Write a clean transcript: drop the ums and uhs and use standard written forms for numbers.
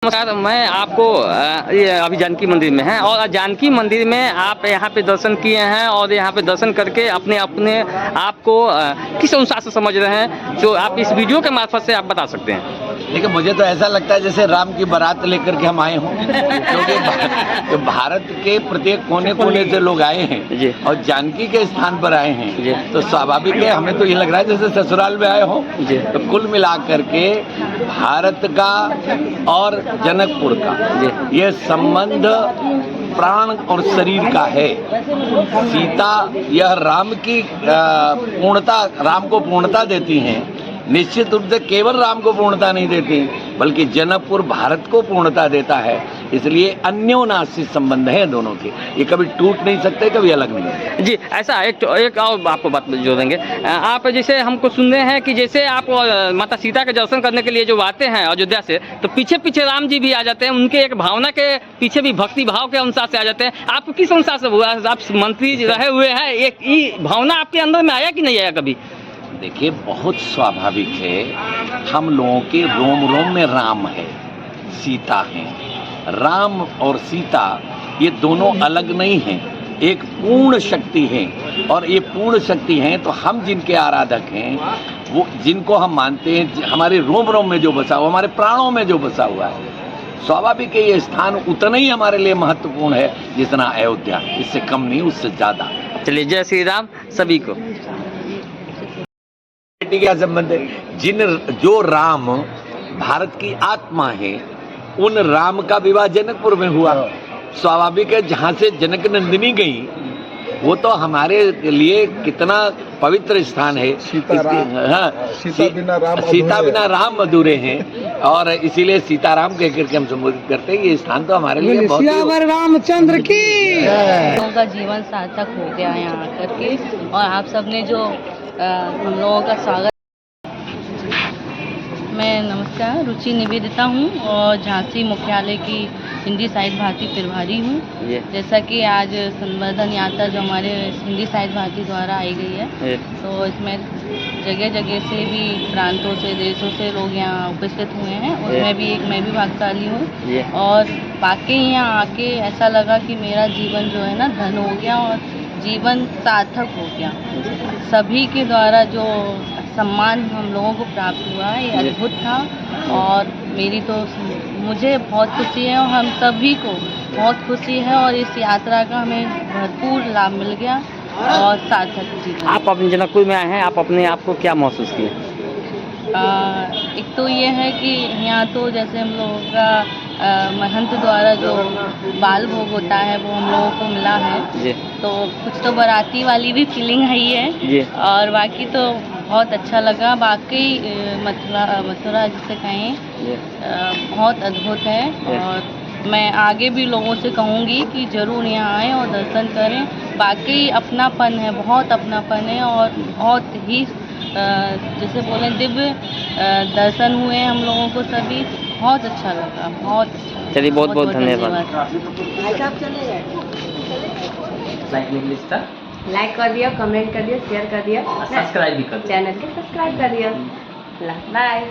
नमस्कार, मैं आपको ये अभी जानकी मंदिर में हैं और जानकी मंदिर में आप यहाँ पे दर्शन किए हैं और यहाँ पे दर्शन करके अपने अपने आप को किस अनुसार से समझ रहे हैं, जो आप इस वीडियो के मार्फत से आप बता सकते हैं। देखिए, मुझे तो ऐसा लगता है जैसे राम की बारात लेकर के हम आए हों, क्योंकि भारत के प्रत्येक कोने कोने से लोग आए हैं और जानकी के स्थान पर आए हैं, तो स्वाभाविक है, हमें तो ये लग रहा है जैसे ससुराल में आए हों। तो कुल मिलाकर के भारत का और जनकपुर का ये संबंध प्राण और शरीर का है। सीता यह राम की पूर्णता, राम को पूर्णता देती हैं। निश्चित रूप से केवल राम को पूर्णता नहीं देती, बल्कि जनकपुर भारत को पूर्णता देता है। इसलिए अन्योन्यासी संबंध है दोनों के, ये कभी टूट नहीं सकते, कभी अलग नहीं सकते। जी, ऐसा एक और आपको बात जोड़ेंगे। आप जैसे हमको सुन रहे हैं कि जैसे आप माता सीता के दर्शन करने के लिए जो आते हैं अयोध्या से, तो पीछे पीछे राम जी भी आ जाते हैं, उनके एक भावना के पीछे भी भक्ति भाव के अनुसार से आ जाते हैं। आपको किस अनुसार से हुआ? आप मंत्री रहे हुए हैं, एक भावना आपके अंदर में आया कि नहीं आया कभी? देखिए, बहुत स्वाभाविक है, हम लोगों के रोम रोम में राम है, सीता है। राम और सीता ये दोनों अलग नहीं हैं, एक पूर्ण शक्ति है, और ये पूर्ण शक्ति हैं तो हम जिनके आराधक हैं, वो जिनको हम मानते हैं, हमारे रोम रोम में जो बसा हुआ, हमारे प्राणों में जो बसा हुआ है, स्वाभाविक है ये स्थान उतना ही हमारे लिए महत्वपूर्ण है जितना अयोध्या, इससे कम नहीं, उससे ज़्यादा। चलिए, जय श्री राम सभी को। क्या संबंध है? जो राम भारत की आत्मा है, उन राम का विवाह जनकपुर में हुआ। स्वाभाविक है, जहाँ से जनक नंदिनी गई वो तो हमारे लिए कितना पवित्र स्थान है। सीता बिना राम अधूरे हैं, और इसीलिए सीताराम कह करके हम संबोधित करते हैं। ये स्थान तो हमारे लिए बहुत रामचंद्र की। लोगों का जीवन सार्थक हो गया यहाँ आकर के, और आप सबने जो हम लोगों का स्वागत। मैं नमस्कार, रुचि निवेदिता हूँ और झांसी मुख्यालय की हिंदी साहित्य भारती प्रभारी हूँ। जैसा कि आज संवर्धन यात्रा जो हमारे हिंदी साहित्य भारती द्वारा आई गई है, तो इसमें जगह जगह से भी, प्रांतों से, देशों से लोग यहाँ उपस्थित हुए हैं। उसमें भी मैं भी भागशाली हूँ, और वाकई यहाँ आके ऐसा लगा कि मेरा जीवन जो है ना धन हो गया और जीवन सार्थक हो गया। सभी के द्वारा जो सम्मान हम लोगों को प्राप्त हुआ है, ये अद्भुत था, और मुझे बहुत खुशी है और हम सभी को बहुत खुशी है, और इस यात्रा का हमें भरपूर लाभ मिल गया और सार्थक जीवन। आप अपने जनकपुर में आए हैं, आप अपने आप को क्या महसूस किए? एक तो ये है कि यहाँ तो जैसे हम लोगों का महंत द्वारा जो बाल भोग होता है वो हम लोगों को मिला है, तो कुछ तो बाराती वाली भी फीलिंग आई है, और बाकी तो बहुत अच्छा लगा। बाकी मथुरा जिसे कहें बहुत अद्भुत है, और मैं आगे भी लोगों से कहूँगी कि ज़रूर यहाँ आएँ और दर्शन करें। बाकी अपनापन है, बहुत अपनापन है, और बहुत ही जैसे बोलें दिव्य दर्शन हुए हम लोगों को सभी। बहुत अच्छा लगा, बहुत अच्छा। चलिए, बहुत बहुत धन्यवाद। लाइक कर दिया, कमेंट कर दिया, शेयर कर दिया, सब्सक्राइब भी कर दिया, चैनल को सब्सक्राइब कर दिया। बाय।